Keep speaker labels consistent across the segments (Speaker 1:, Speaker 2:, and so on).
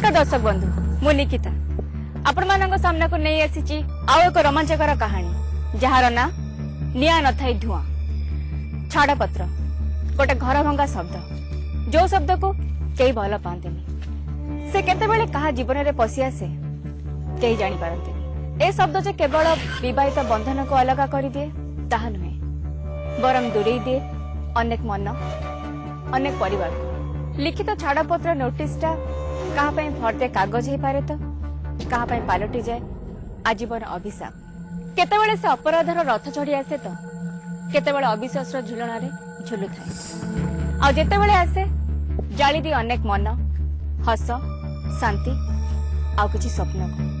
Speaker 1: नमस्कार दर्शक बंधु मु निकिता आपण मानक सामना को नहीं आसी आउ एक रोमांचकर कहानी जार ना निया न थाई धुआं छाड़पत्र गोटे घर भंगा शब्द जो शब्द को कई भल पाते से केतेबेले कहा जीवन में पशि आसे कई जानी पारते ए शब्द जो केवल विवाहित बंधन को अलग कर दिए ताहा नुहे बरम दूरे दिए अनेक मन अनेक परिवार लिखित छाड़पत्र नोटिसटा कहा फर्दे कागज हो पारे तो कहा पालटि जाए आजीवन अभिशाप केतेबेले से अपराधर रथ चढ़ी आसे तो केतेबेले अविश्वास झुलण झुलु थाए आ जेतेबेले आसे जाली दी अनेक मन हस शांति आ किछि स्वप्न को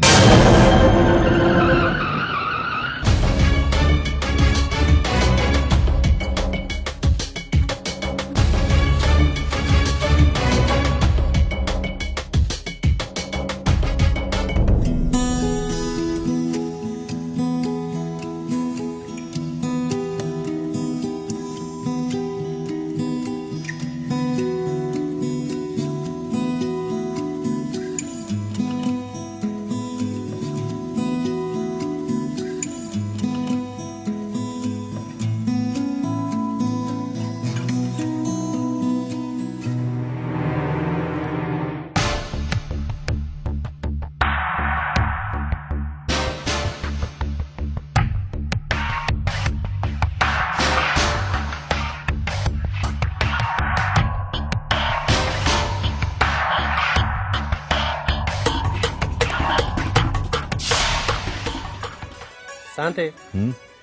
Speaker 2: शांते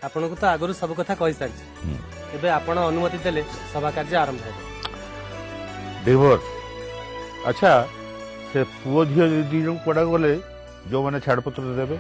Speaker 2: आपन को तो आगुरी सब कथा कही सारी एबे आपण अनुमति देले सभा कार्य आरंभ हो
Speaker 3: देवर अच्छा से पुओ झियो दी जो पड़ा गले जो माने छाड़पत्र देबे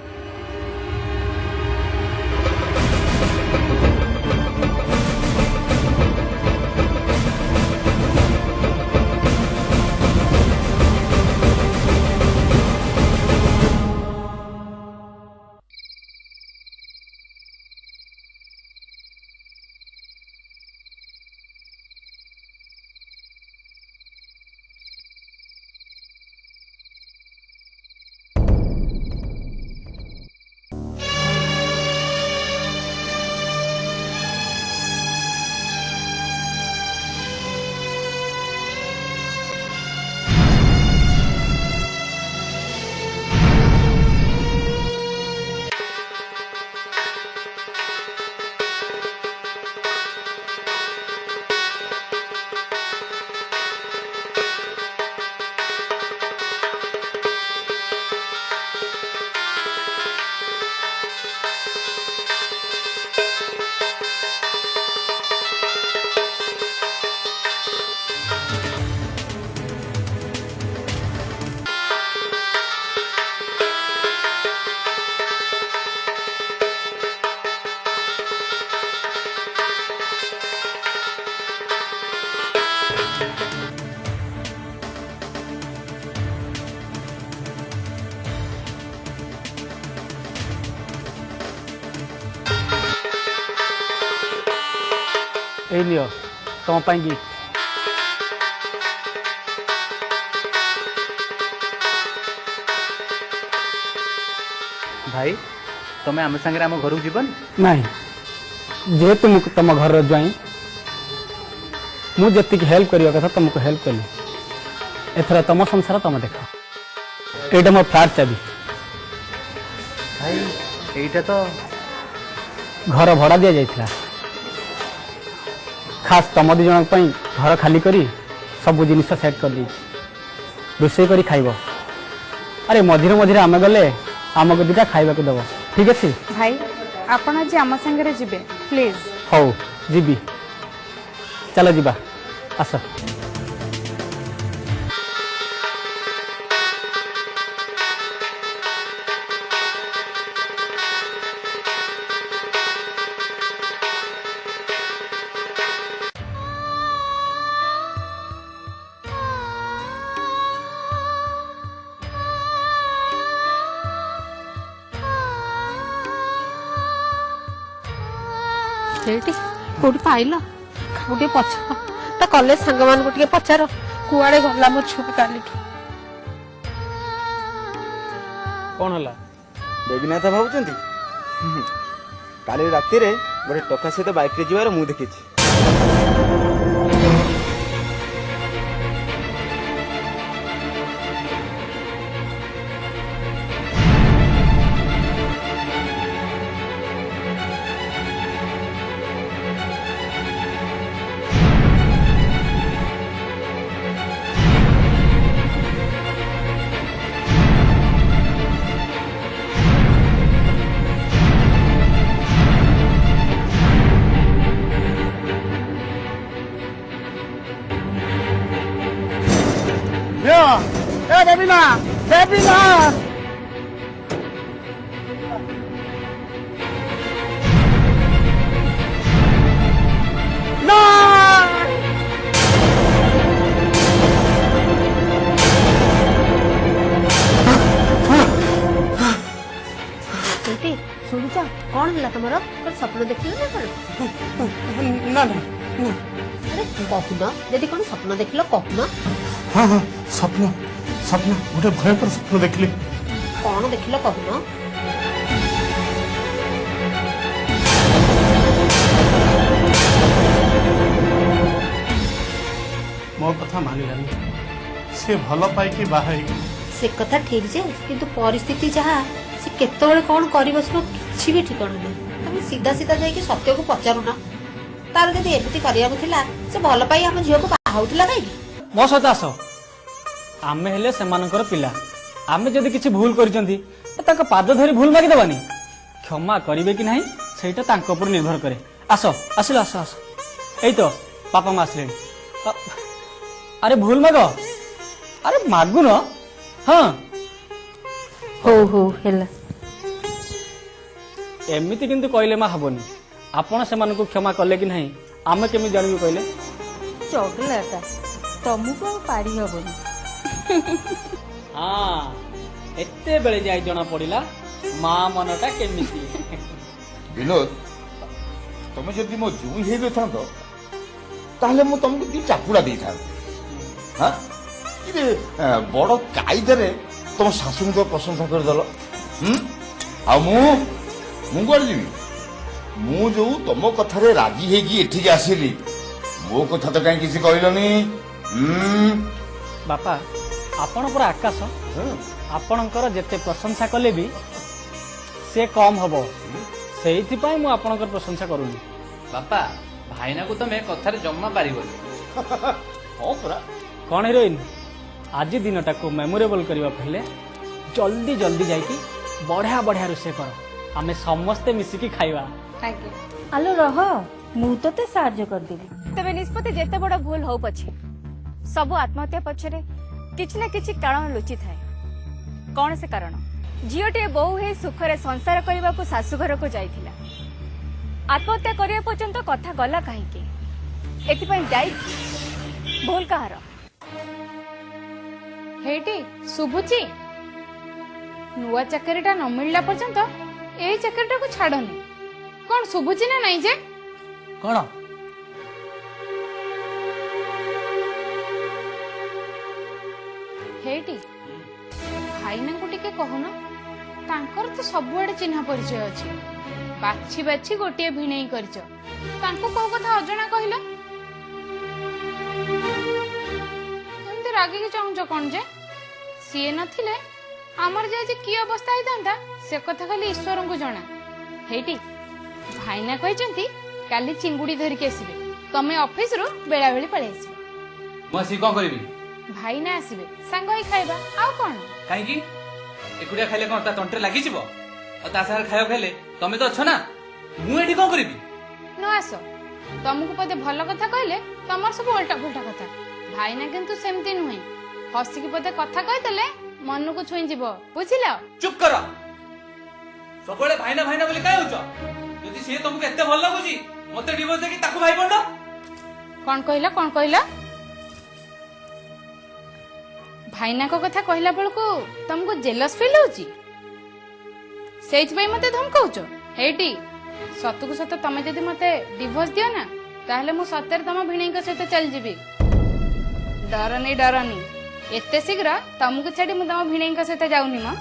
Speaker 4: ए लियो तुम गिफ्ट
Speaker 5: भाई तुम्हें आम संगे आम घर जीवन
Speaker 4: नहीं जेहेतु मुझे तुम घर ज्वाई मुझे हेल्प करने कथा तुमको हेल्प कली एथर तुम संसार तुम देख ये मो फ्लैट चाबी
Speaker 5: भाई यहीटा तो
Speaker 4: घर भड़ा दि जाइथिला खास तुम दी जन घर खाली करी सब जिनिस सेट कर दी रोषे करी खाइब अरे मझिरे मझिरे आम गले आमको दुटा खाइबा को दब ठीक अच्छे
Speaker 1: भाई आपण आज आम संगे जिबे प्लीज
Speaker 4: हौ जीबी चलो जीबा आस
Speaker 6: कौटी पाइल गोटे पचार कॉलेज सांग मान पचार कुआड़े गला मो छुआ काली
Speaker 4: कौन हला
Speaker 7: बेबीनाथ भावुଛନ୍ତି काली रातिरे गोटे टका सहित बाइक रे जीवार मु देखिछि।
Speaker 6: शुणुच कौन है तुम स्वप्न देख
Speaker 8: ना ना
Speaker 6: अरे कहून जदि कौन स्वप्न देख कहून
Speaker 8: हाँ हाँ स्वप्न स्वप्न गोटे भयंकर स्वप्न देखली।
Speaker 6: कौन देख कहून
Speaker 8: मो कथा मानिलानी से भल पाई बाहर
Speaker 6: से कथा ठीक जे किंतु परिस्थिति जहाँ से केतବେଳେ कौन कर बसलो किछि भी ठिकाना नहीं। तुम सीधा सीधा जाइए सत्य को पचारुना तार जदि एमती करिया थिला से भल पाई हम झियो को बाहाउतिला काई
Speaker 4: मो सहित आस आमे हेले सेमानकर पिला आमे जदि किछि भूल करिसंती ताका पाद धरी भूल मागी देबानी क्षमा करिवे कि नहीं सेटा तांको ऊपर निर्भर करे। आस आसिलो आस आस एई तो पापा मा आसले अरे भूल मागो अरे मागु न हाँ
Speaker 6: हो हेला
Speaker 4: एमिति किंतु कहले मा हबनी आपण सेमानकु क्षमा कले कि नहीं आमे केमि जानिबु कहले
Speaker 1: चगलाटा तुमको पारी हबनी।
Speaker 4: हाँ एते बेले जाई जना पड़िला मा मनटा केमिति
Speaker 3: विनोद तुम जदि मो जुई हे गथांत ताहले मु तुमको दी चापुड़ा देई था। हां इरे बड़ कायदरे तुम शाशु को प्रशंसा कर दलो आ मु गड़ जीवी मु जो तुम कथारे राजी हेगी एठी आसिली मो कथा तो कहीं किसी कहलनी।
Speaker 4: बापा आपण पर आकाश आपणकर जेते प्रशंसा कले भी से कम हबो सेइथि पई मु आपणकर प्रशंसा करूनी।
Speaker 5: बापा भाईना को तमे कथारे जम्मा पारिबनी।
Speaker 3: हां परा
Speaker 4: कौन हिरोइन आज दिनटा को मेमोरेबल करबा पहले जल्दी जल्दी जाइकी बढ़िया बढ़िया रोषे कर आमे समस्ते मिसिकी खाइबा।
Speaker 1: आलो रह मु तो साहाଯ୍य कर देबी। तबे निष्पत्ति जेते बड़ भूल हो पछे सब आत्महत्या पछरे किछ ना किछ कारण लुचि थाए। कौन से कारण झीटे बहु हे सुखरे संसार करने को शाशुघर को जाइथिला आत्महत्या करिया पर्यंत कथा गला कहीं एथिपाई दायी भूल कहार
Speaker 6: हेटी शुभुची नुआ चाकरीटा न मिलला पर्यंत एई चाकरीटा को छाड़नी कौन शुभुची ना नहीं जे
Speaker 4: कौन
Speaker 6: हेटी भाईना को टिके कहून तांकर तो सबुआडे चिन्हा परिचय अछि बाछि बाछि गोटिए भिणेई करछ तांको को कथा अजणा कहिला एमती रागी के चाहूछ कौन जे सीए नथिले आमर जे आज की अवस्था होता से कथा खाली ईश्वर को जना। हेटी भाईना कहते काली चिंगुड़ी धरिक आसबे तमे ऑफिस रु बेला बेली पळे आसबे
Speaker 5: मसी कौन करबी
Speaker 6: भाईना आसबे सांग होई खाइबा आउ कोन
Speaker 5: काहे की एकुडिया खाइले कोन ता तंत्रे लागि जिवो और ता सार खायो खाइले तमे तो अछ ना मु एठी कोन करबी
Speaker 6: न आस तुमको पदे भल कथा कहले तमर सब उल्टा पुल्टा कथा भाईना किंतु सेमती नुहे हसी की पदे कथा कहदेले मन को छुई जीव बुझिला।
Speaker 5: चुप कर सबले भाईना भाईना बोली काय होछ यदि से तुमको एते भल लागुची मते डिवोर्स देकी ताको भाई बंड
Speaker 6: कौन कहला भाईना को कथा कहला बेलको तुमको जेलस फील होची सेज भाई मते धमकाउछ हेटी सतुको सत तमे जदि मते डिवोर्स दियो ना ताहले मु सत्तर तम भिणई के सहित चल जीबी डरनी एते शीघ्र तुमको छाड़ी मु तम भिणई के सहित जाउनी म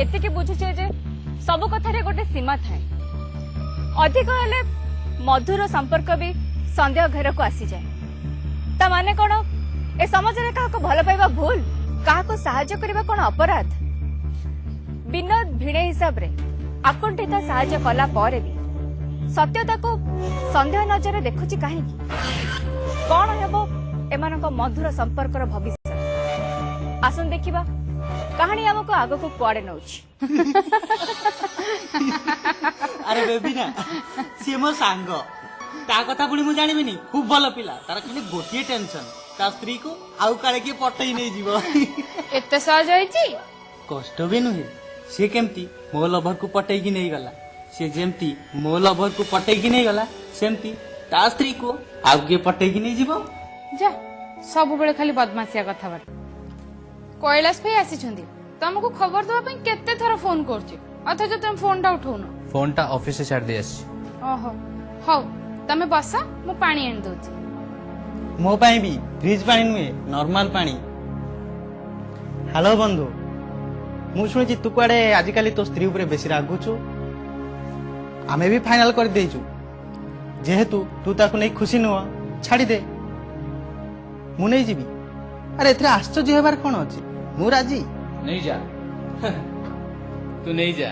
Speaker 1: एतिकी बुझुचे जे सब कथारे गोटे सीमा थाए अधिक हेले मधुर संपर्क भी संदेह घर को आसी जाए ता माने कोन ए समाज रे काको भल पाइबा भूल काको सहाय्य करबा कोन अपराध विनोद भिणे हिसाब रे आकुंठित सहाय्य कला परे भी सत्यता को संदेह नजर देखुची काहे कौन हेबो एमानक मधुर संपर्कर भविष्य आसन देखिबा कहानी हमको आगो को कुआड़े नउछि
Speaker 4: अरे बेबी ना सी मो सांग ता कथा पुणी मु जानिबिनी खूब भल पिला तार खाली गोटिए टेंशन ता स्त्री को आउ काले के पटई नै जीवो
Speaker 6: एते सहज होईची
Speaker 4: कष्ट भी नुहे सी केमती मो लभर को पटई की नहीं गला सी जेमती मो लभर को पटई की नहीं गला सेमती ता स्त्री को आउ के पटई की नहीं जीवो
Speaker 6: जा सब बेले खाली बदमाशिया कथा बात कैलाश भाई आसीछंदी तुमको खबर दवा ପାଇଁ केते थर फोन करछि अथच तुम फोन टा उठौनो
Speaker 5: फोन टा ऑफिस से छाड़ दियस
Speaker 6: ओहो हौ तमे बसा मु पानी आन दउछि
Speaker 4: मो पाई भी फ्रिज पानी नुहे नॉर्मल पानी हेलो बंधु मु शुणी तू कुआडे आजिकाली तो स्त्री ऊपर बेसी रागुछु आमे भी फाइनल कर देइछु जेहेतु तू ताको नै खुशी नुह छाड़ी दे मु नै जीवी अरे एथरे आश्चर्य हेबार कोन अछि मु राजी
Speaker 5: नहीं जा तू नहीं जा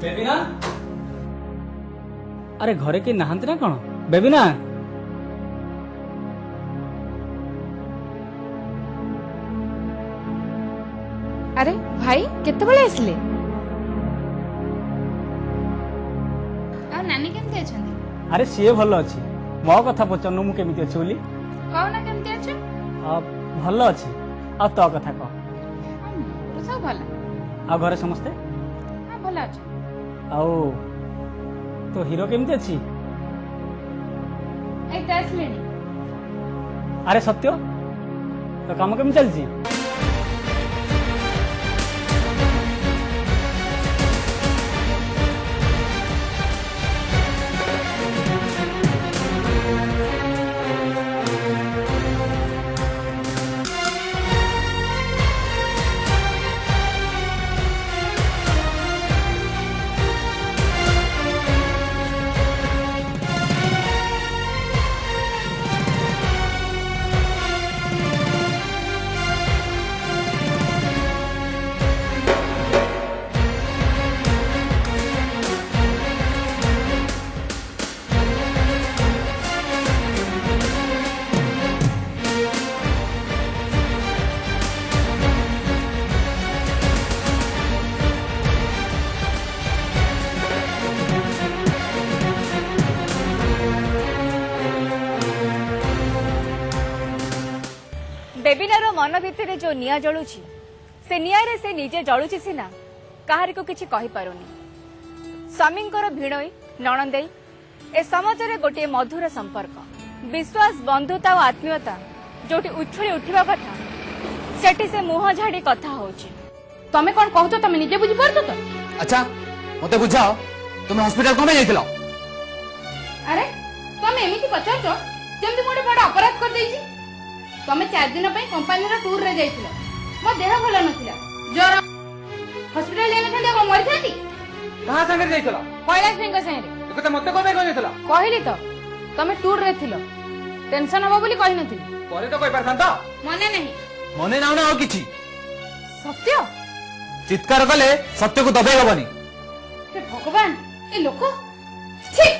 Speaker 4: बेबीना अरे घरे के नहांती ना कौन बेबीना
Speaker 6: अरे भाई केते बेले आसले आ नानी केमते अछंदी
Speaker 4: अरे सी भल अच्छी मो कथा पचारनु मु केमिति अछि बोली
Speaker 6: कहो ना केमते अछ
Speaker 4: भल अच्छी आ तो कथा कह
Speaker 6: सब भला
Speaker 4: आ घरे समस्ते
Speaker 6: हां भला अछ
Speaker 4: आउ तो हीरो केमिति अछि
Speaker 6: ए तासलेनी
Speaker 4: अरे सत्य तो काम केमिति चलछि
Speaker 1: बेबीनार मन भितर जो निया जलुची से निया रे से निजे जलुची सिना काहारी को किछि कहि पारुनी स्वामींकर भिणई नणंदेई ए समाज रे गोटे मधुर संपर्क विश्वास बंधुता और आत्मीयता जोटी उछुली उठिबा कथा सेठी से मुह झाड़ी कथा होची
Speaker 6: तमे कोन कहतो तमे निजे बुझी परतो तो
Speaker 8: अच्छा मते बुझाओ तुम हॉस्पिटल कमे जाइथिलो
Speaker 6: अरे तमे एमिति पचारतो जेमति मोटे बड़ अपराध कर देइछि तमे 4 दिन पे कंपनी रो टूर रे जाइथिलो मो देह भलो नथिला ज्वर हॉस्पिटल लेने थले को मरि थाती
Speaker 5: कहां संगे जाइतला
Speaker 6: कैलाश सिंह संगे
Speaker 5: एकता मते कोबे कोइ जाइतला
Speaker 6: कहली तो तमे टूर रे थिलो टेंशन हो बोली कहि नथि
Speaker 5: परे तो कोइ परथान तो
Speaker 6: मने नहीं
Speaker 8: मने नाउ ना और किछि
Speaker 6: सत्य
Speaker 8: चित्कार कले सत्य को दबाई हबनी
Speaker 6: हे भगवान ए लोक छी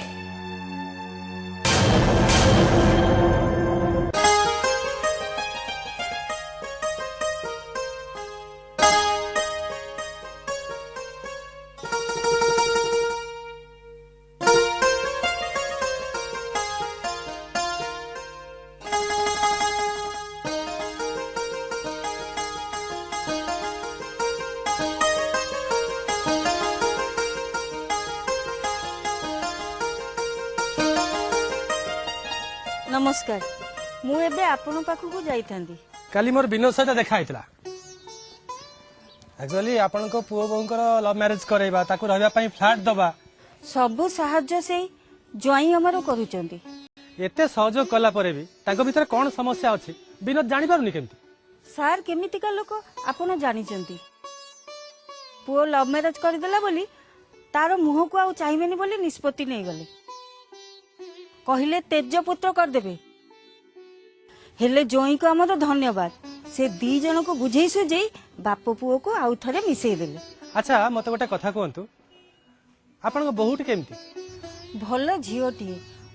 Speaker 9: नमस्कार मु एबे आपण पाखकु जाइथांदी
Speaker 2: काली मोर विनोद सहित देखा होता एक्चुअली आपण को पुओ बोंकर लव मैरिज करैबा ताकू रहबा पई फ्लैट दबा
Speaker 9: सबु साहाय्य से ज्वाई हमर करूचंती
Speaker 2: एते सहयोग कला परे भी ताको भीतर कोन समस्या अछि विनोद जानि पारुनी केमती
Speaker 9: सार केमितिका लोक आपण जानिचंती पुओ लव मैरिज कर देला बोली तार मुह को आउ चाहिबेनी बोली निष्पत्ति नै गले कहिले तेजपुत्र कर देबे हेले जोई को हमर धन्यवाद से दी जन को बुझेई सुझेई बाप पुओ को आउ थरे मिसेई देले
Speaker 2: अच्छा मते गोटे कथा कहंतु आपण को बहुत केमती
Speaker 9: भल झियोटी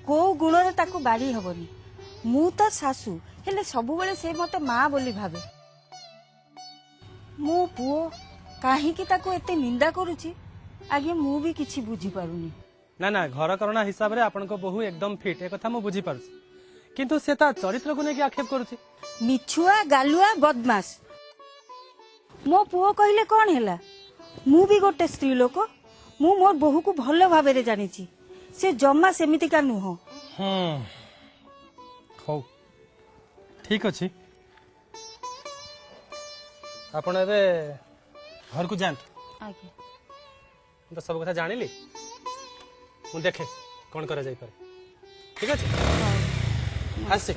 Speaker 9: को गुण रे ताको बाड़ी हबनी मु त सासू हेले सबु बेले से मते मां बोली भाबे मो पुओ काहे की ताको एते निंदा करूची आगे मु भी किछि बुझी पारुनी
Speaker 2: ना ना घर करणा हिसाब रे आपण को बहु एकदम फिट ए कथा मु बुझी पारुछी किंतु से ता चरित्र को नेकी आक्षेप करूची
Speaker 9: मिछुआ गालुआ बदमाश मो पुओ कहले कोन हैला मु भी गोटे स्त्री लोक मु मोर बहु को भल भाबे रे जानिची से जम्मा सेमिति का नुह
Speaker 2: हो ठीक अछि आपण एबे घर को जान
Speaker 9: आगे
Speaker 2: तो सब कथा जानिली मु देखे कोन करा जाई पारे ठीक अछि आसे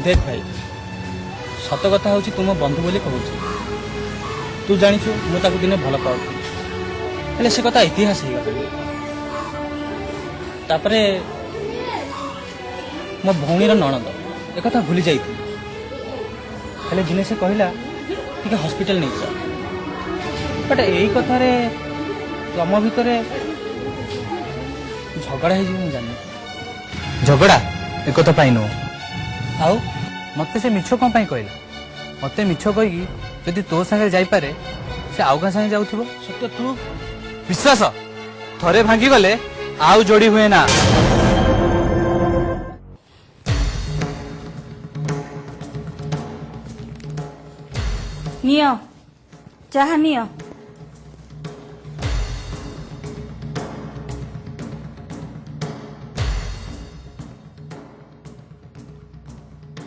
Speaker 4: देख भाई सत कथा हूँ तुम बंधु बोली कहूँ तू जानिଛୁ ମୁଁ ତାକୁ ଦିନେ ଭଲ ପାଉଥିଲି ହେଲେ ସେ କଥା ଇତିହାସ ହେଇଗଲା ତାପରେ ମୋ ଭଉଣୀର ନଣନ୍ଦ ଏକଥା ଭୁଲି ଯାଇଥିଲି ହେଲେ ଦିନେ ସେ କହିଲା ଟିକେ ହସ୍ପିଟାଲ ନେଇଛ ବଟ୍ ଏଇ କଥାରେ ତମ ଭିତରେ ଝଗଡ଼ା ହେଇଯିବ ମୁଁ ଜାଣିନି ଝଗଡ଼ା ଏକଥା ପାଇଁ ନୁହଁ ଆଉ ମତେ ସେ ମିଛ କଣ ପାଇଁ କହିଲା ମତେ ମିଛ କହିକି ଯଦି ତୋ ସାଙ୍ଗରେ ଯାଇପାରେ ସେ ଆଉ କାହା ସାଙ୍ଗେ ଯାଉଥିବ ସତ୍ୟ ତୁ ବିଶ୍ୱାସ ଥରେ ଭାଙ୍ଗିଗଲେ ଆଉ ଯୋଡି ହୁଏ ନା
Speaker 9: नियो चाह नियो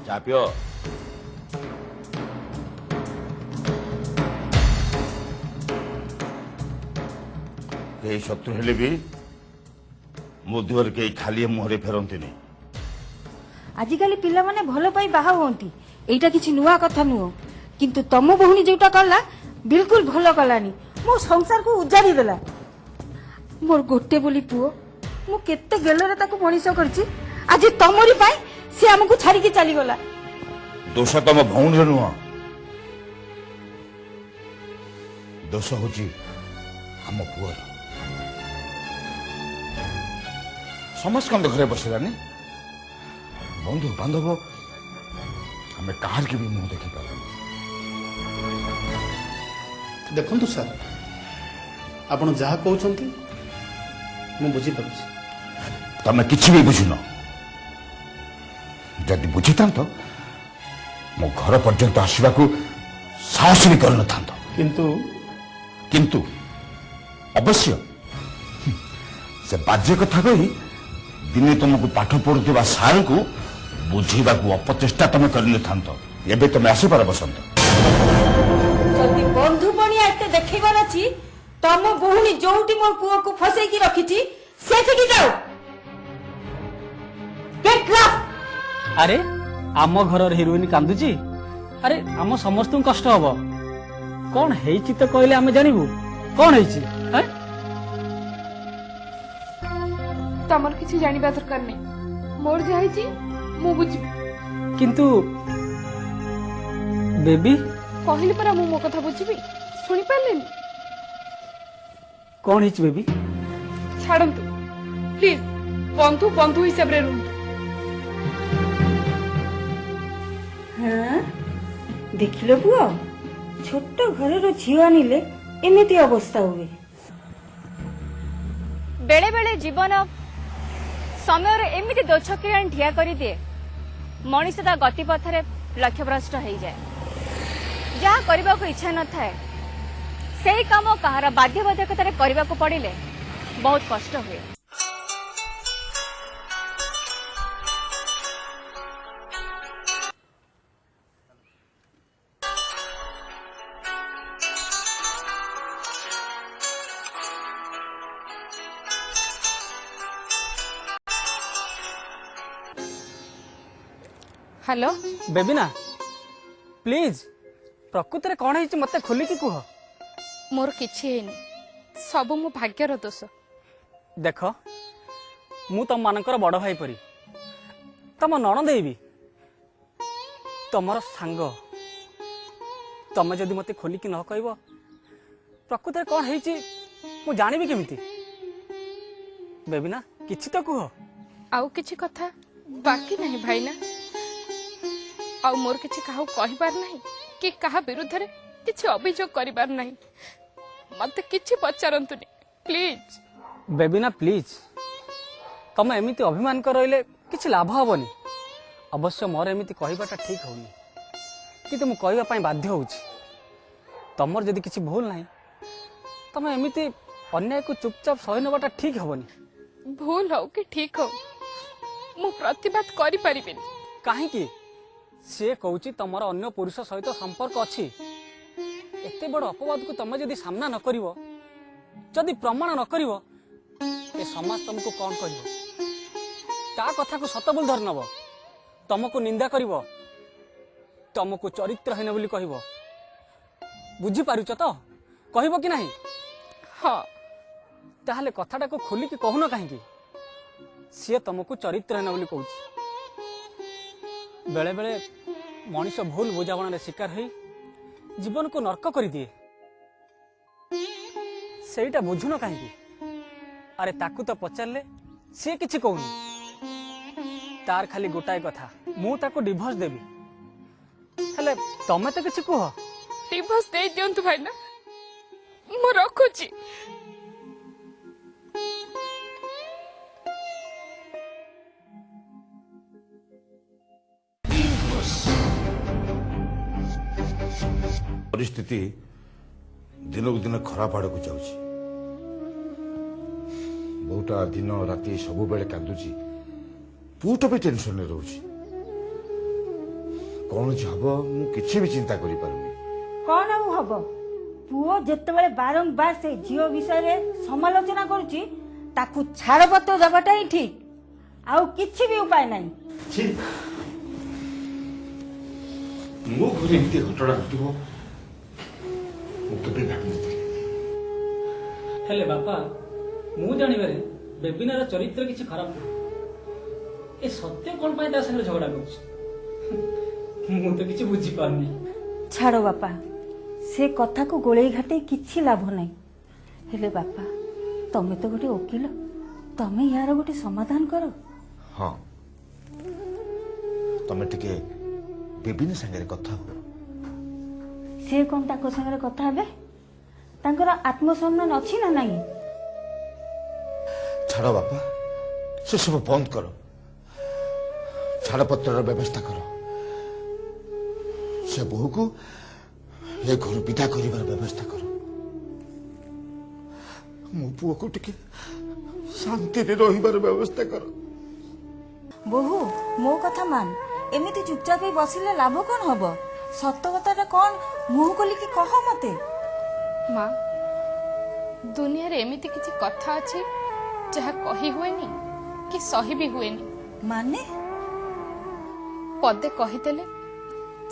Speaker 3: ଚା ପିଅ କେହି ଶତ୍ରୁ ହେଲେ ବି ମୋ ଦୁଆରେ କେହି ଖାଲି ମୁହଁରେ ଫେରନ୍ତିନି
Speaker 9: आजिकाली पिला माने भल पाई बाहा होंती एटा किछि नुआ कथा नुह किंतु तम बहुनी जोटा करला बिल्कुल भल कलानी मो संसार को उजाड़ी देला मोर गोटे बोली पुओ मु केते गेलरे ताको मनीष करछि आज तमरी पाई से हमकु छाड़ी के चली गला
Speaker 3: दोष तम भौणीर नुह दोष होची हम पुअर ସମସ୍ତଙ୍କ ଘରେ ବସିଲାନି ବନ୍ଧୁ ବାନ୍ଧବ ଆମେ କାହାର କି ବି ମୁହଁ ଦେଖିପାରୁନି
Speaker 8: ଦେଖନ୍ତୁ ସାର୍ ଆପଣ ଯାହା କହୁଛନ୍ତି ମୁଁ ବୁଝିପାରୁଛି
Speaker 3: ତମେ କିଛି ବି ବୁଝୁନ ଯଦି ବୁଝିଥାନ୍ତ ମୋ ଘର ପର୍ଯ୍ୟନ୍ତ ଆସିବାକୁ ସାହସ ବି କରିନଥାନ୍ତ କିନ୍ତୁ ଅବଶ୍ୟ ସେ ବାଜ୍ୟ କଥା କହି ଦିନେ ତମକୁ ପାଠ ପଢୁଥିବା ସାର୍ଙ୍କୁ ବୁଝିବାକୁ ଅପଚେଷ୍ଟା ତମେ କରିନଥାନ୍ତ ଏବେ ତମେ ଆସିପାର ବସନ୍ତ
Speaker 9: ଯଦି ବନ୍ଧୁ ବଣିଆ ଏତେ ଦେଖେଇବାର ଅଛି ତମ ବହୁଣୀ ଯୋଉଠି ମୋ ପୁଅକୁ ଫସେଇକି ରଖିଛି ସେଠିକି ଯାଅ ଗେଟ୍ ଲକ୍
Speaker 4: ଆରେ ଆମ ଘରର ହିରୋଇନ କାନ୍ଦୁଛି ଆରେ ଆମ ସମସ୍ତଙ୍କୁ କଷ୍ଟ ହବ କଣ ହେଇଛି ତ କହିଲେ ଆମେ ଜାଣିବୁ କଣ ହେଇଛି
Speaker 6: तमर किसी जानिबा दरकार नहीं मोर जाइची मु बुझिबी
Speaker 4: किंतु बेबी
Speaker 6: कहली परा मु मो कथा बुझिबी सुनी पालेनी
Speaker 4: कौन हिच बेबी
Speaker 6: छाड़ंतु प्लीज बंधु बंधु हिसाब रे रुहंतु
Speaker 9: हाँ देखिलो पुओ छोट घर रो झियो आनिले एमिति अवस्था हुए
Speaker 1: बेले बेले जीवन समय एमती दो छकिया ठिया कर दिए मनीष ता गतिपथरे लक्ष्यभ्रष्ट हो जाए जहाँ करने को इच्छा न थाए से काम कहार बाध्यबाधकता करने को पड़े बहुत कष्ट हुए।
Speaker 6: हेलो
Speaker 4: बेबीना प्लीज प्रकृत रे कौन है मत खोलिकी कह।
Speaker 6: मोर किछि हेनी सब मो भाग्यर दोष।
Speaker 4: देख मु तुम मानकर बड़ भाई परी तुम नण देवी तुमर सांग तुम जदि मत खोलिकी न कह प्रकृत रे कौन है मु जानिबी केमिति। बेबीना किछि तो कह।
Speaker 6: आउ किछि कथा बाकी नहीं भाईना आउ मोर किछि काहू कहिबार नहीं कि काहा विरुद्ध रे किछि अभियोग करिबार नहीं मते किछि पचारंतुनी प्लीज।
Speaker 4: बेबीना प्लीज तुम एमिति अभिमान कर रहिले किछि लाभ हबनी। अवश्य मोर एमिति कहबाटा ठीक होनी किंतु मु कहबा पई बाध्य होउछि। तमर जदि किछि भूल नाही तुम एमिति अन्याय को चुपचाप सही नबाटा ठीक हबनी।
Speaker 6: भूल हो कि ठीक हो मु प्रतिबाद करि परिबिनी।
Speaker 4: काहे कि से कहूची तमर अन्य पुरुष सहित संपर्क अछि। एते बड़ अपवाद को तुम जदि सामना न करिवो जदि प्रमाण न करिवो ए समाज तुमको कौन कहिवो ता कथा को सत बोल धर नबो तुमको निंदा करिवो तुमको चरित्रहीन बोली कहिवो। बुझी पारुछ तो कहिवो कि नाही।
Speaker 6: हाँ
Speaker 4: ताहले कथाटा को खोली कि कहून काहे सी तुमको चरित्रहीन बोली कहूची। बेले बेले मनीष भूल बुझावण शिकार हो जीवन को नर्क कर दिए सेटा बुझुन कहीं। अरे ताकू तो पचारे सी किछि कहूनी तार खाली गोटाए कथा मु ताको डिवोर्स देबी हेले तमे तो किछि कह।
Speaker 6: डिवोर्स दे दियंतु भाईना मु रखुची।
Speaker 3: परिस्थिति दिनक दिन खराब आड़ को जाऊँगी। बहुटा दिन राति सब बेले कांदुची पुट भी टेंशन में रोची कौन हम मुझे भी चिंता करि पारुनी।
Speaker 9: कौन आउ हब पुओ जेतेबेले बारंबार से झियो विषय रे समालोचना करूची ताकू छाड़पत्र दबाटा ही ठीक आउ किछि भी उपाय नहीं।
Speaker 3: मो घरे एमती घटना घटो
Speaker 4: हेले बापा मु जानिबारे बेबिनार चरित्र किछि खराब नहीं। ए सत्य कोन पाई ता संगे झगड़ा करछ मु तो किछि बुझी पारनी।
Speaker 9: छाड़ो बापा से कथा को गोले घाटे किछि लाभ नहीं। हेले बापा तमे तो गोटे वकील तमे यार गोटे समाधान करो।
Speaker 3: हाँ तमे टिके बेबिना संगे कथा हो।
Speaker 9: से कौन ताको संगे कथा हेबे तांकर आत्मसम्मान अछि ना नहीं।
Speaker 3: छाड़ बापा से सब बंद करो छाड़पत्र व्यवस्था करो से बहु को ये घर विदा कर व्यवस्था करो। मो पुओ को टिके शांति रे रहिबार व्यवस्था करो।
Speaker 9: बहु मो कथा मान एमिति चुपचाप बसिले लाभ कौन हब। सत कथा कौन मुह खोली कि कह मते।
Speaker 6: माँ दुनिया रे एमिति किछि कथा अछि जहा कही हुएनी कि सही भी हुएनी।
Speaker 9: माने
Speaker 6: पदे कहिदेले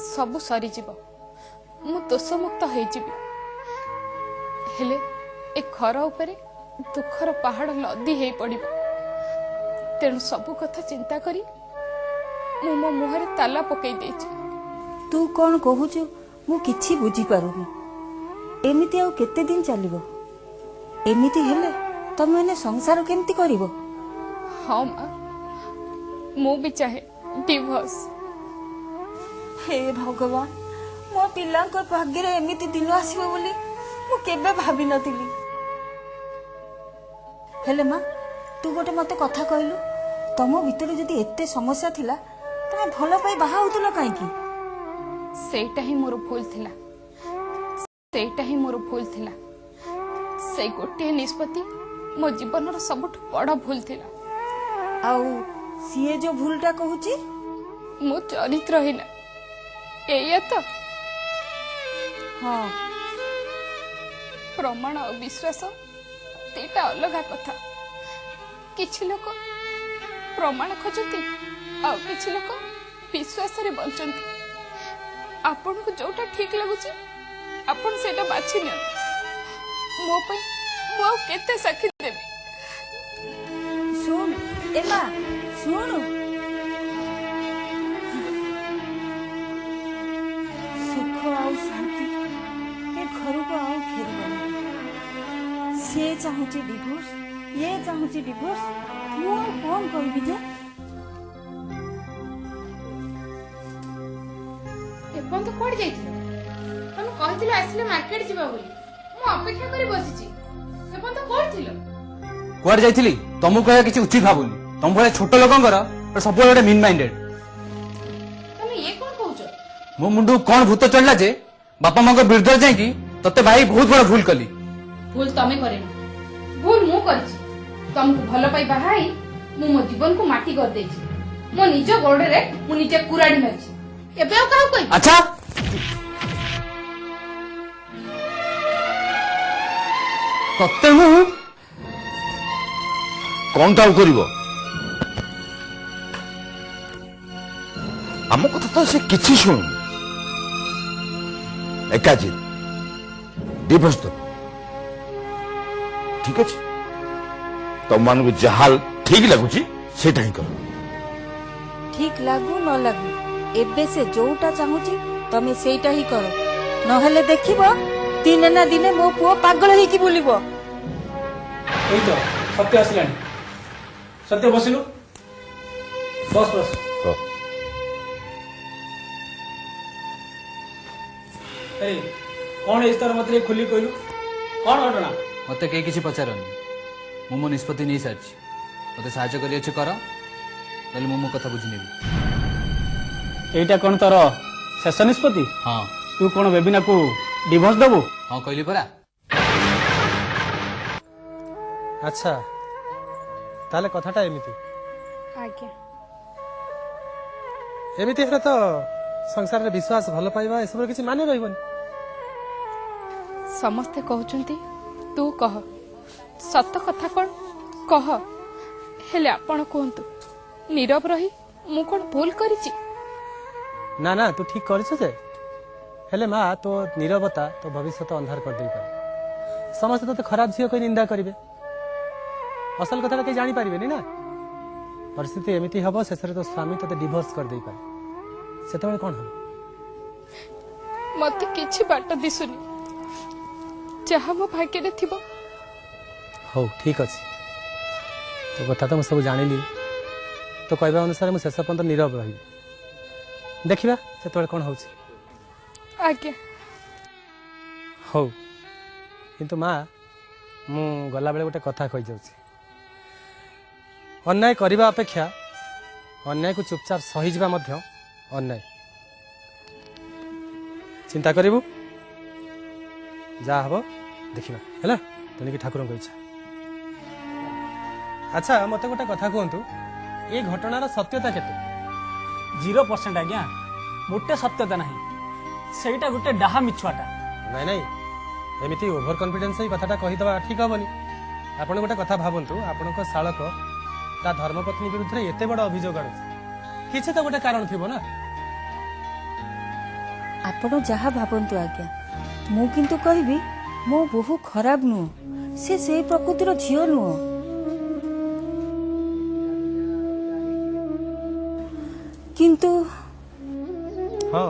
Speaker 6: सब सरी जीव मु दोष मुक्त हो जीवी हेले ए घर उपरे दुखर पहाड़ लदी हे पड़िबो। तेणु सब कथा चिंता करी मु मो मुहरे ताला पकई देछि।
Speaker 9: तू कौन कहूचु मु किछि बुझी पारुनी। एमिति आउ केते दिन चलिबो। एमिति हेले तमे ने संसार केमति करिवो।
Speaker 6: हाँ माँ मु भी चाहे डिवोर्स।
Speaker 9: हे भगवान मो पिलांक भाग्य रे एमिति दिन आसीबो बोली मु केबे भाबी नथिली। हेले माँ तू गोटे मते कथा कहलु तम भितर जदि एते समस्या थिला ତମେ ଭଲ ପାଇ ବାହା ହଉଥିଲ କାହିଁକି?
Speaker 6: ସେଇଟା ହିଁ ମୋର ଭୁଲ ଥିଲା। ସେଇଟା ହିଁ ମୋର ଭୁଲ ଥିଲା। ସେଇ ଗୋଟିଏ ନିଷ୍ପତ୍ତି ମୋ ଜୀବନର ସବୁଠୁ ବଡ଼ ଭୁଲ ଥିଲା।
Speaker 9: ଆଉ ସିଏ ଯୋଉ ଭୁଲଟା କହୁଛି
Speaker 6: ମୋ ଚରିତ୍ରହୀନ ଏଇଆ ତ।
Speaker 9: ହଁ
Speaker 6: ପ୍ରମାଣ ଆଉ ବିଶ୍ୱାସ ଦିଟା ଅଲଗା କଥା। କିଛି ଲୋକ ପ୍ରମାଣ ଖୋଜନ୍ତି ଆଉ କିଛି ଲୋକ ବିଶ୍ୱାସରେ ବଞ୍ଚନ୍ତି। ଆପଣଙ୍କୁ ଯୋଉଟା ଠିକ ଲାଗୁଛି ଆପଣ ସେଇଟା ବାଛି ନିଅନ୍ତୁ। ମୋ ପାଇଁ ମୁଁ ଆଉ କେତେ ସାକ୍ଷୀ ଦେବି?
Speaker 9: ଶୁଣ ଏମା ଶୁଣ, ସୁଖ ଆଉ ଶାନ୍ତି ଏ ଘରକୁ ଆଉ ଫେରିବନି। ସିଏ ଚାହୁଁଛି ଡିଭୋର୍ସ, ଇଏ ଚାହୁଁଛି ଡିଭୋର୍ସ। ମୁଁ ଆଉ କଣ କହିବି ଯେ?
Speaker 6: ଏପର୍ଯ୍ୟନ୍ତ କୁଆଡେ ଯାଇଥିଲ? ତମେ କହିଥିଲ ଆସିଲେ ମାର୍କେଟ ଯିବା ବୋଲି। ମୁଁ ଅପେକ୍ଷା କରି ବସିଛି। ଏପର୍ଯ୍ୟନ୍ତ କୁଆଡେ ଥିଲ?
Speaker 5: କୁଆଡେ ଯାଇଥିଲି ତମକୁ କହିବା କିଛି ଉଚିତ ଭାବୁନି। ତମ ଭଳିଆ ଛୋଟ ଲୋକଙ୍କର ସବୁବେଳେ ଗୋଟେ ମିନ୍ ମାଇଣ୍ଡେଡ।
Speaker 6: ତମେ ଇଏ କଣ କହୁଛ?
Speaker 5: ମୋ ମୁଣ୍ଡକୁ କଣ ଭୂତ ଚଢିଲା ଯେ ବାପା ମାଙ୍କ ବିରୁଦ୍ଧରେ ଯାଇକି ତତେ ଭାଇ ବହୁତ ବଡ ଭୁଲ କଲି।
Speaker 6: ଭୁଲ ତମେ କରିନ, ଭୁଲ ମୁଁ କରିଛି। ତମକୁ ଭଲ ପାଇ ବାହା ହେଇ ମୁଁ ମୋ ଜୀବନକୁ ମାଟି କରିଦେଇଛି। ମୋ ନିଜ ଗୋଡରେ ମୁଁ ନିଜେ କୁରାଡି ମାରିଛି। ଏବେ ଆଉ କାହାକୁ କହିବି?
Speaker 5: ଆଚ୍ଛା
Speaker 3: ତତେ ମୁଁ କଣଟା ଆଉ କରିବ? ଆମ କଥା ତ ସେ କିଛି ଶୁଣୁନି। ଏକା ଜିଦ୍, ଡିଭୋର୍ସ ତ ଠିକ ଅଛି। ତମମାନଙ୍କୁ ଯାହା ଠିକ ଲାଗୁଛି ସେଇଟା ହିଁ କର।
Speaker 9: ଠିକ ଲାଗୁ ନ ଲାଗୁ ଏବେ ସେ ଯୋଉଟା ଚାହୁଁଛି ତମେ ସେଇଟା ହିଁ କର। ନହେଲେ ଦେଖିବ ଦିନେ ନା ଦିନେ ମୋ ପୁଅ ପାଗଳ ହେଇକି ବୁଲିବ।
Speaker 4: ଏଇ ତ ସତ୍ୟ ଆସିଲାଣି। ସତ୍ୟ ବସିଲୁ, ବସ ବସ। ଏଇ କଣ ହେଇଛି ତାର ମତେ ଟିକେ ଖୋଲି କହିଲୁ, କଣ ଘଟଣା?
Speaker 5: ମତେ କେହି କିଛି ପଚାରନି। ମୁଁ ମୋ ନିଷ୍ପତ୍ତି ନେଇ ସାରିଛି। ମତେ ସାହାଯ୍ୟ କରିଅଛି କର, ନହେଲେ ମୁଁ ମୋ କଥା ବୁଝିନେବି।
Speaker 4: ଏଇଟା କଣ ତୋର ଶେଷ ନିଷ୍ପତ୍ତି?
Speaker 5: ହଁ
Speaker 4: ତୁ କଣ ବେବିନାକୁ ଡିଭୋର୍ସ ଦବୁ?
Speaker 5: ହଁ କହିଲି ପରା।
Speaker 2: ଆଚ୍ଛା ତାହେଲେ କଥାଟା ଏମିତି।
Speaker 6: ଆଜ୍ଞା।
Speaker 2: ଏମିତି ହେଲେ ତ ସଂସାରରେ ବିଶ୍ୱାସ, ଭଲ ପାଇବା ଏସବୁର କିଛି ମାନେ ରହିବନି।
Speaker 6: ସମସ୍ତେ କହୁଛନ୍ତି ତୁ କହ, ସତ କଥା କଣ କହ। ହେଲେ ଆପଣ କୁହନ୍ତୁ, ନୀରବ ରହି ମୁଁ କଣ ଭୁଲ କରିଛି?
Speaker 2: ନା ନା ତୁ ଠିକ କରିଛୁ ଯେ, ହେଲେ ମା ତୋ ନୀରବତା ତୋ ଭବିଷ୍ୟତ ଅନ୍ଧାର କରିଦେଇପାରେ। ସମସ୍ତେ ତୋତେ ଖରାପ ଝିଅ କହି ନିନ୍ଦା କରିବେ। ଅସଲ କଥାଟା କେହି ଜାଣିପାରିବେନି ନା। ପରିସ୍ଥିତି ଏମିତି ହବ, ଶେଷରେ ତୋ ସ୍ୱାମୀ ତୋତେ ଡିଭୋର୍ସ କରିଦେଇପାରେ। ସେତେବେଳେ କଣ ହବ?
Speaker 6: ମତେ କିଛି ବାଟ ଦିଶୁନି। ଯାହା ମୋ ଭାଗ୍ୟରେ ଥିବ।
Speaker 2: ହଉ ଠିକ ଅଛି, ତୋ କଥା ତ ମୁଁ ସବୁ ଜାଣିଲି। ତୋ କହିବା ଅନୁସାରେ ମୁଁ ଶେଷ ପର୍ଯ୍ୟନ୍ତ ନୀରବ ରହିବି। ଦେଖିବା ସେତେବେଳେ କଣ ହଉଛି।
Speaker 6: ଆଜ୍ଞା।
Speaker 2: ହଉ, କିନ୍ତୁ ମା ମୁଁ ଗଲାବେଳେ ଗୋଟେ କଥା କହିଯାଉଛି। ଅନ୍ୟାୟ କରିବା ଅପେକ୍ଷା ଅନ୍ୟାୟକୁ ଚୁପଚାପ ସହିଯିବା ମଧ୍ୟ ଅନ୍ୟାୟ। ଚିନ୍ତା କରିବୁ, ଯାହା ହବ ଦେଖିବା, ହେଲା? ତେଣିକି ଠାକୁରଙ୍କ ଇଚ୍ଛା। ଆଚ୍ଛା ମତେ ଗୋଟେ କଥା କୁହନ୍ତୁ, ଏ ଘଟଣାର ସତ୍ୟତା କେତେ?
Speaker 4: 0% ଆଜ୍ଞା, ଗୋଟେ ସତ୍ୟତା ନାହିଁ। ସେଇଟା ଗୋଟେ ଡାହା ମିଛୁଆଟା।
Speaker 2: ନାଇଁ ନାଇଁ, ଏମିତି ଓଭର କନଫିଡେନ୍ସ ହେଇ କଥାଟା କହିଦେବା ଠିକ ହବନି। ଆପଣ ଗୋଟେ କଥା ଭାବନ୍ତୁ, ଆପଣଙ୍କ ଶାଳକ ତା ଧର୍ମପତ୍ନୀ ବିରୁଦ୍ଧରେ ଏତେ ବଡ ଅଭିଯୋଗ ଆଣୁଛି, କିଛି ତ ଗୋଟେ କାରଣ ଥିବ ନା।
Speaker 9: ଆପଣ ଯାହା ଭାବନ୍ତୁ ଆଜ୍ଞା, ମୁଁ କିନ୍ତୁ କହିବି ମୋ ବୋହୂ ଖରାପ ନୁହଁ। ସେ ସେଇ ପ୍ରକୃତିର ଝିଅ ନୁହଁ। କିନ୍ତୁ
Speaker 2: ହଁ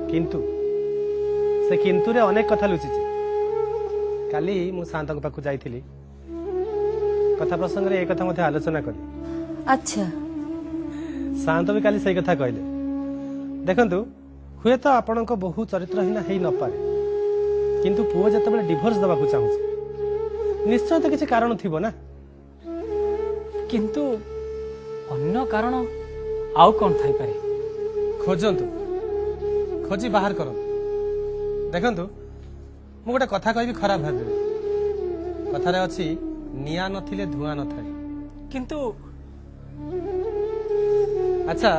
Speaker 2: କିନ୍ତୁ ସେ କିନ୍ତୁରେ ଅନେକ କଥା ଲୁଚିଛି। କାଲି ମୁଁ ଶାନ୍ତଙ୍କ ପାଖକୁ ଯାଇଥିଲି, କଥା ପ୍ରସଙ୍ଗରେ ଏ କଥା ମଧ୍ୟ ଆଲୋଚନା କଲି।
Speaker 9: ଆଚ୍ଛା,
Speaker 2: ଶାନ୍ତ ବି କାଲି ସେଇ କଥା କହିଲେ। ଦେଖନ୍ତୁ, ହୁଏତ ଆପଣଙ୍କ ବୋହୂ ଚରିତ୍ରହୀନ ହେଇ ନପାରେ, କିନ୍ତୁ ପୁଅ ଯେତେବେଳେ ଡିଭୋର୍ସ ଦେବାକୁ ଚାହୁଁଛି ନିଶ୍ଚୟ ତ କିଛି କାରଣ ଥିବ ନା।
Speaker 4: କିନ୍ତୁ ଅନ୍ୟ କାରଣ आउ कौन थाई पारे
Speaker 2: खोजतु खोजी बाहर कर देखु मु गोटे कथा कहि खराब भावे कथारे अछि निया नथिले धुआं न थाए
Speaker 4: किंतु
Speaker 2: अच्छा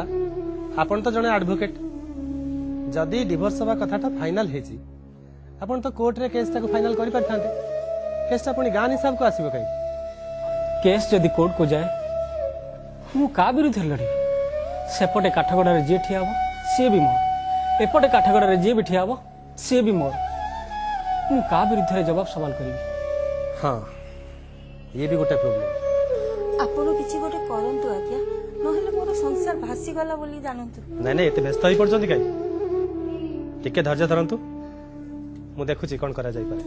Speaker 2: आपण तो जने एडवोकेट जदि डिवोर्स हवा कथाटा फाइनल हेची आपण तो कोर्ट रे केस ताको फाइनल करि परथांते केस ता पुनी गान हिसाब को आसीबो कहीं
Speaker 4: केस जदि कोर्ट को जाए मु का विरुद्ध लड़ी सेपटे काठगड़ा रे जे ठिया हबो से भी मोर एपटे काठगड़ा रे जे भी ठिया हबो से भी मोर मु का विरुद्ध रे जवाब सवाल करिवि
Speaker 2: हाँ ये भी गोटे प्रॉब्लम
Speaker 9: ଆପଣ କିଛି ଗୋଟେ କରନ୍ତୁ ଆଜ୍ଞା ନହେଲେ ମୋର ସଂସାର ଭାସିଗଲା ବୋଲି ଜାଣନ୍ତୁ।
Speaker 2: ନାଇଁ ନାଇଁ ଏତେ ବ୍ୟସ୍ତ ହେଇ ପଡୁଛନ୍ତି କାଇଁ ଟିକେ ଧୈର୍ଯ୍ୟ ଧରନ୍ତୁ ମୁଁ ଦେଖୁଛି କଣ କରା ଯାଇପାରେ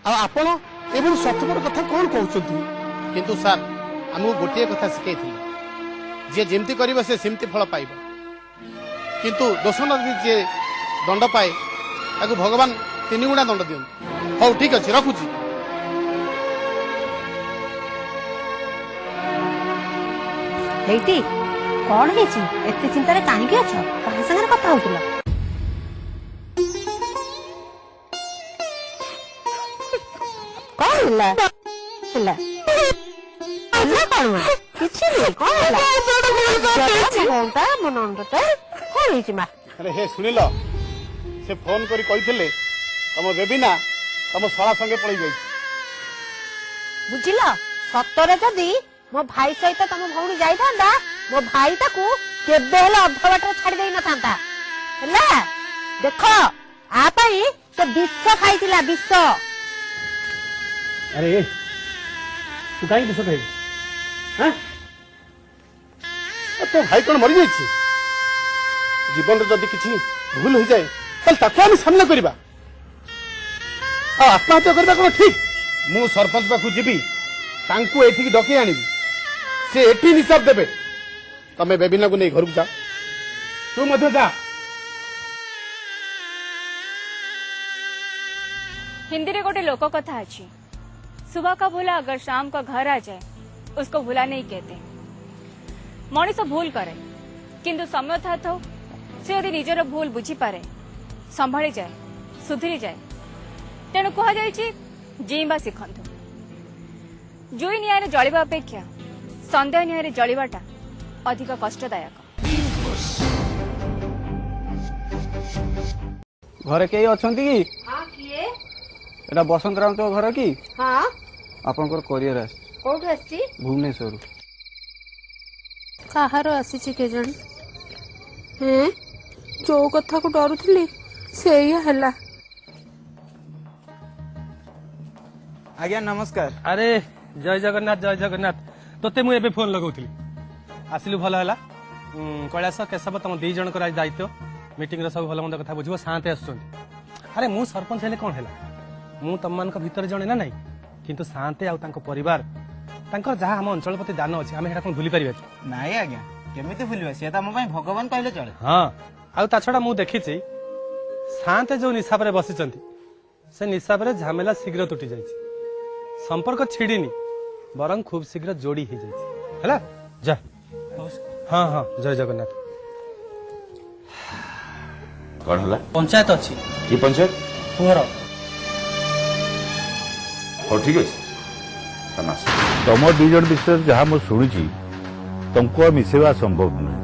Speaker 8: ଆଉ ଆପଣ ଏଭଳି ସ୍ୱାର୍ଥପର କଥା କଣ କହୁଛନ୍ତି କିନ୍ତୁ ସାର୍ ଆମକୁ ଗୋଟିଏ କଥା ଶିଖେଇଥିଲେ ଯିଏ ଯେମିତି କରିବ ସେ ସେମିତି ଫଳ ପାଇବ କିନ୍ତୁ ଦୋଷ ନ ଦେଇ ଯିଏ ଦଣ୍ଡ ପାଏ ତାକୁ ଭଗବାନ 3 ଗୁଣା ଦଣ୍ଡ ଦିଅନ୍ତି ହଉ ଠିକ ଅଛି ରଖୁଛି
Speaker 10: ହେଇଟି କଣ ହେଇଛି ଏତେ ଚିନ୍ତାରେ କାହିଁକି ଅଛ କାହା ସାଙ୍ଗରେ କଥା ହଉଥିଲ କଣ ହେଲା ହେଲା କଣ କିଛି ନାହିଁ କଣ ହେଲା କଣଟା ମୋ ନନ୍ଦଟା କଣ ହେଇଛି ମା
Speaker 8: ଆରେ ହେ ଶୁଣିଲ ସେ ଫୋନ କରି କହିଥିଲେ ତମ ବେବିନା ତମ ଶଳା ସଙ୍ଗେ ପଳେଇ ଯାଇଛି
Speaker 10: ବୁଝିଲ ସତରେ ଯଦି ମୋ ଭାଇ ସହିତ ତମ ଭଉଣୀ ଯାଇଥାନ୍ତା ମୋ ଭାଇ ତାକୁ କେବେ ହେଲେ ଅଧ ବାଟରେ ଛାଡି ଦେଇ ନଥାନ୍ତା ହେଲା ଦେଖ ଆ ପାଇଁ ସେ ବିଷ ଖାଇଥିଲା ବିଷ
Speaker 8: ଆରେ ତୁ କାହିଁକି କିସ ଖାଇବୁ ତୋ ଭାଇ କଣ ମରିଯାଇଛି ଜୀବନରେ ଯଦି କିଛି ଭୁଲ ହେଇଯାଏ ତାହେଲେ ତାକୁ ଆମେ ସାମ୍ନା କରିବା ଆଉ ଆତ୍ମହତ୍ୟା କରିବା କଣ ଠିକ ମୁଁ ସରପଞ୍ଚ ପାଖକୁ ଯିବି ତାଙ୍କୁ ଏଠିକି ଡକେଇ ଆଣିବି ସେ ଏଠି ହିସାବ ଦେବେ ତମେ ବେବିନାକୁ ନେଇ ଘରକୁ ଯା ତୁ ମଧ୍ୟ ଯା
Speaker 1: हिंदी रे गोटे लोक कथा अच्छी सुबह का भूला अगर शाम का घर आ जाए उसको भूला नहीं कहते मनीष भूल करे किंतु समय था तो से यदि निजर भूल बुझी पारे संभाली जाए सुधरी जाए तेणु कह जाए जीवा शिखंतु जुई निआरे जलिबा अपेक्षा संदेह निआरे जलिबाटा अधिक कष्टदायक
Speaker 7: घरे के अछंती की
Speaker 10: हां किए
Speaker 7: एटा बसंत राउत घर की
Speaker 10: हां
Speaker 7: आपनकर कोरियर आस
Speaker 10: कोठु आसी
Speaker 7: भुवनेश्वर
Speaker 10: काहार आसी के जण हे जो कथा को डरुथली सेया हला
Speaker 7: आज्ञा नमस्कार
Speaker 2: अरे जय जगन्नाथ तोते मु एबे फोन लगाउथली आसिलु भल हला कैलाश केशव तुम दी जन आज दायित्व मीटिंग रे सब भल मंद कथा बुझिबो शांति आसुछन अरे मु सरपंच हेले कोन हेला मु तममान का भीतर जणे ना नहीं किंतु शांति आ तांको परिवार तांकर जहा हम अंचल प्रति दान अछि आमे हेटा कोन भूली परिबे
Speaker 7: नाई आज्ञा केमिति भूलिबा से त हम पई भगवान कहले चले
Speaker 2: हां आ ता छडा मु देखिछि शांति जो निसाब रे बसिचंती से निसाब रे झमेला शीघ्र टूटी जाइछि संपर्क छिड़ीनी बरं खूब शीघ्र जोड़ी ही जाइछि हला जा हां हां जय जगन्नाथ
Speaker 3: कौन हला
Speaker 4: पंचायत अच्छी
Speaker 3: की पंचायत
Speaker 4: पुअर
Speaker 3: हो ठीक अछि तमास
Speaker 11: तुम दुई जन विषय जहाँ मैं शुणी तुमको मिसेवा संभव नुहे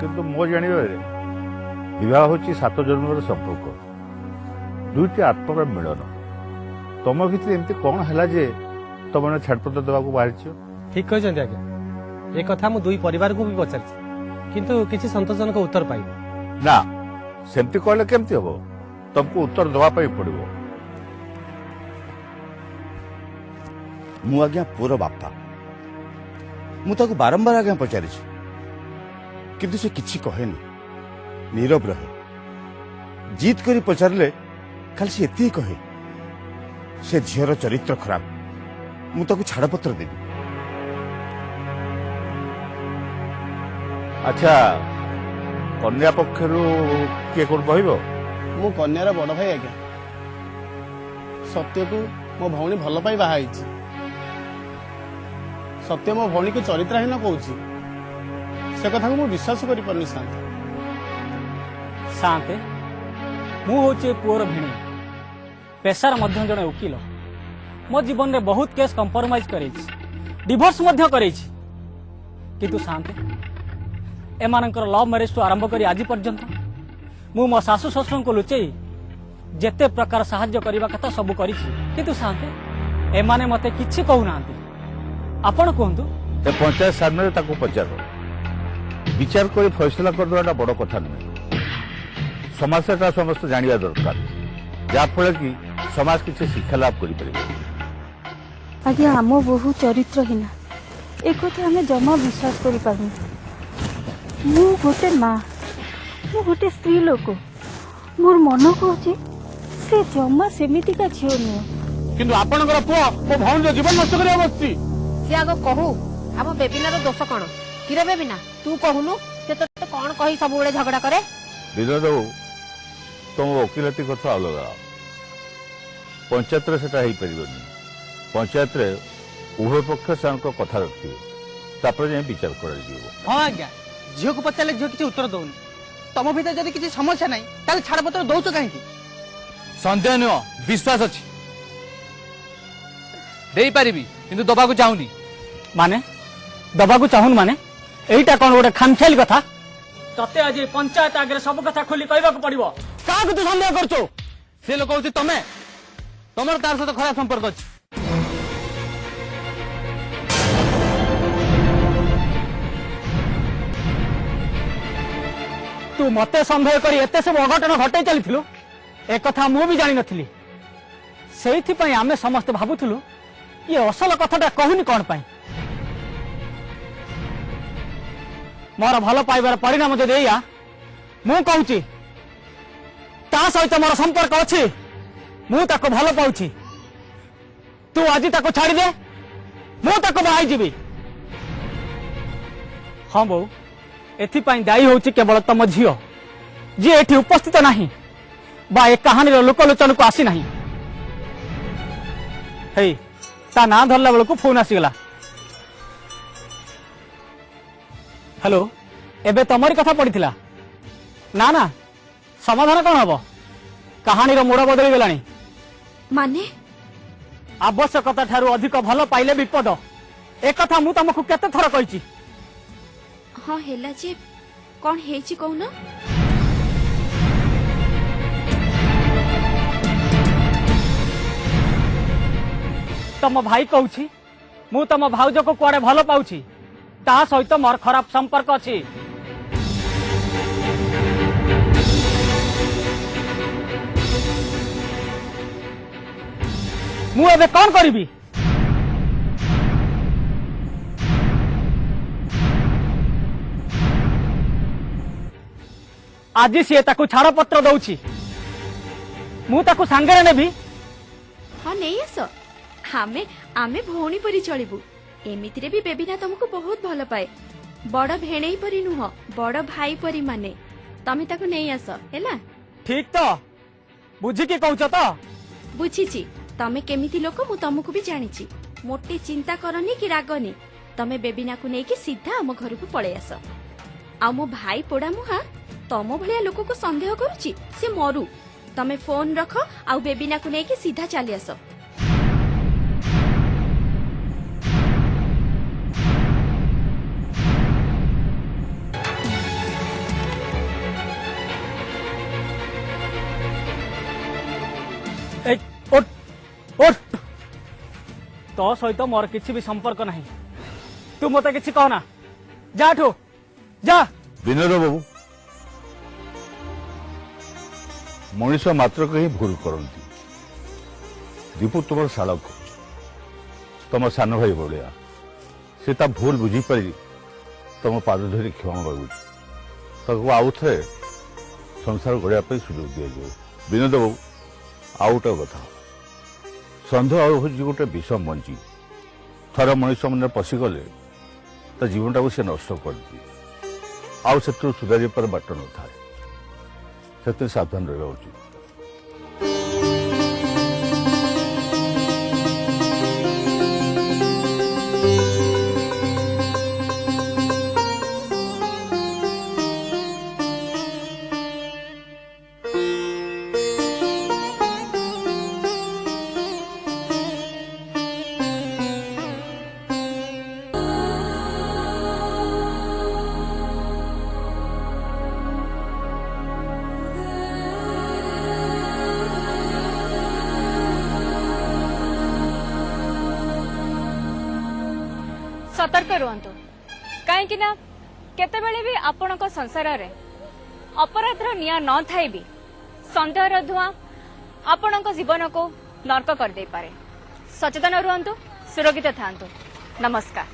Speaker 11: किंतु मो जानवर विवाह हूँ 7 जन्मर संपर्क दुईटी आत्मर मिलन तुम भीतर एमती कौन है जे तुम छाड़पत्र देवा बाहर
Speaker 2: ठीक कहते आज्ञा ए कथा मु दुई परिवार को भी पचार किंतु किसी संतोषजनक उत्तर पाई
Speaker 11: ना सेमती कहले केमती हम तुमको उत्तर दवा पड़ो
Speaker 3: मु आज्ञा पुर बापा मु ताको बारंबार आज्ञा पचारि किंतु से किछि कहेनी नीरव रहे जीत करी पचारले खाली से एति कहे से झीर चरित्र खराब मु ताको छाड़पत्र देबी
Speaker 11: अच्छा कन्या पक्षर किए कौन कहब
Speaker 8: मु कन्यार बड़ भाई आज्ञा सत्य को मो भौणी भल पाई बाहा सत्य मो भौणी को चरित्रहीन कहूची से कथा को मु विश्वास करि परनी शांत
Speaker 4: शांते मु होचे पुअर भिणी पेशार मध्य जड़े वकिल मो जीवन में बहुत केस कंप्रोमाइज करे डिवोर्स मध्य करे किंतु शांते एमानकर लव मैरिज टू आरंभ करी आज पर्यंत मु मो सासु ससुर को लुचेई जेते प्रकार साहाय्य करबा कथा सब करी किंतु शांते एमाने मते किछि कहू नांती आपण कहंतु
Speaker 11: ए पंचायत सामने ताको पचार विचार कर फैसला कर देवाटा बड़ कथा नुहे समस्या समस्त जानिया दरकार जाफल कि समाज किसी शिक्षा लाभ कर
Speaker 9: आज्ञा आम बहु चरित्रहीन एक आम जमा विश्वास करि पारुनी मु गोटे माँ मु गोटे स्त्री लोक मोर मन कहूँ से जमा सेमितिका झील नुह
Speaker 8: किंतु आपणकर पुआ मो भौणी जीवन नष्ट करिया बसची
Speaker 10: सी आग कहू आम बेबिनार दोष कौन किरे बेबिना तू कहूनु से तो कौन कही सब बड़े झगड़ा करे
Speaker 11: विनोद बाबू तुम वकिलती कथा अलग पंचायत से पंचायत उभय पक्ष से कथा रखिए तापर विचार कर
Speaker 4: हाँ आज्ञा झील को पचारे झील किसी उत्तर दौनी तुम भीतर जब किसी समस्या ना ताले छाड़पत्र दौच कहीं
Speaker 5: सन्देह नुह विश्वास अच्छी दे पारिबी किंतु दबाकू चाहूनी
Speaker 4: माने दबाकू चाहून माने एटा कौन गोटे खामखेल कथा तते आज पंचायत आगे सब कथा खोली कहबा पड़िबो का तू संदेह करछो
Speaker 5: से लोक होची तमे तमर तार सहित खराब संपर्क अछि
Speaker 4: तू मते संदेह करी एते सब अघटन घटे चलीथिलु ए कथा मु भी जानि नथिली सेइथि पई आमे समस्त भाबुथुलु ये असल कथाटा कहूनी कौन पाई मोर भल पाइबार परिणाम जदि एया मु कहूची ता सहित मोर संपर्क अछि मु ताको भल पाउची तू आज ताको छाड़ी दे मु ताको बाहाई जीवी हाँ बो एथिपाई दायी होची केवल तम झील जी एठी उपस्थित नाही बा ए कहानी लोकलोचन को आसी नाही हे ता ना धरला बेलू फोन आसीगला हेलो एबे तमरी कथा पड़ीथिला ना ना समाधान कौन हम कहानी मोड़ बदली गलानी
Speaker 1: माने
Speaker 4: आवश्यकता ठारू अधिक भल पाइले विपद ए कथा मु तुमको केते थर कहिची
Speaker 1: हाँ हेला जे कौन हेची कहून
Speaker 4: तम भाई कहूची मु तम भाउज को कुआडे भल पाउची ता सहित मोर खराब संपर्क अछि मु एबे कौन करिबी आज सी ताकू छाड़ पत्र दउची मु ताकू सांगरे नेबी
Speaker 1: हाँ नहीं आस आमे आमे भौणी परी चलिबू एमितिरे भी बेबिना तुमको बहुत भल पाए बड़ भेणेई परी नुह बड़ भाई परी माने तमे ताकू नहीं आस हैला
Speaker 4: ठीक तो बुझी के कहूच तो
Speaker 1: बुझीची तमे केमिति लोक मु तुमको भी जानिची मोटे चिंता करनी कि रागनी तमे बेबिना को नेकी सीधा आम घर को पळे आस आ मो भाई पोड़ा मुहा तम भलिया लोक को संदेह करूची से मरु तमे फोन रख आ बेबिना को नेकी सीधा चली आस
Speaker 4: तो सहित मोर किसी भी संपर्क नहीं तू मते किसी कहना जा ठो जा
Speaker 11: विनोद बाबू मनीष मात्र ही भूल करती दीपू तुम शालक तुम सान भाई भाया से भूल बुझी पारि तुम पाद धरी क्षमा मागुच आउ थे संसार गढ़ा सुजोग दि विनोद बाबू आउ गोटे कथा सन्देह हूँ गोटे विषम बंची थर मनीष मन पशिगले तो जीवन सी नष्ट कर आउ से सुधार पर बाट न था से सावधान रहा उचित
Speaker 1: सतर्क रुहतु कहीं केतेबेले भी आपणक संसार रे अपराधर निया न थाई भी संदेहर धुआं आपणक जीवन को नर्क कर दे पारे। सचेतन रुहतु, सुरक्षित थांतु। नमस्कार।